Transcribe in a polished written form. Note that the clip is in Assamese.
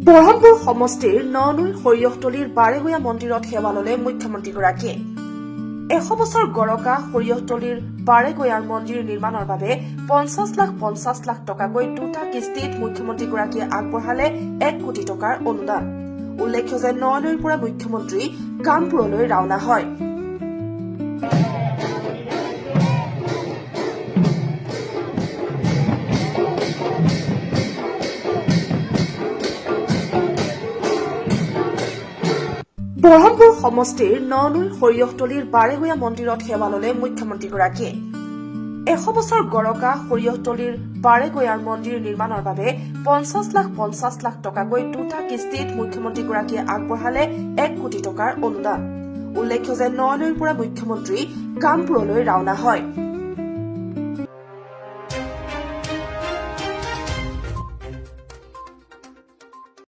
বৰহমপুৰ সমষ্টিৰ ননৈ সৰিয়হতলীৰ বাৰেগৈয়া মন্দিৰত সেৱা ললে মুখ্যমন্ত্ৰীগৰাকীয়ে। 100 বছৰ গৰকা সৰিয়হতলীৰ বাৰেগৈয়াৰ মন্দিৰ নিৰ্মাণৰ বাবে 50 লাখ টকাকৈ দুটা কিস্তিত মুখ্যমন্ত্ৰীগৰাকীয়ে আগবঢ়ালে 1 কোটি টকাৰ অনুদান। উল্লেখ্য যে ননৈৰ পৰা মুখ্যমন্ত্ৰী কামপুৰলৈ ৰাওনা হয়। বৰহমপুৰ সমষ্টিৰ ননৈ সৰিয়হতলীৰ বাৰেগৈয়া মন্দিৰত সেৱা ললে মুখ্যমন্ত্ৰীগৰাকীয়ে। 100 বছৰ গৰকা সৰিয়হতলীৰ বাৰেগৈয়াৰ মন্দিৰ নিৰ্মাণৰ বাবে 50 লাখ টকাকৈ দুটা কিস্তিত মুখ্যমন্ত্ৰীগৰাকীয়ে আগবঢ়ালে 1 কোটি টকাৰ অনুদান। উল্লেখ্য যে ননৈৰ পৰা মুখ্যমন্ত্ৰী কামপুৰলৈ ৰাওনা হয়।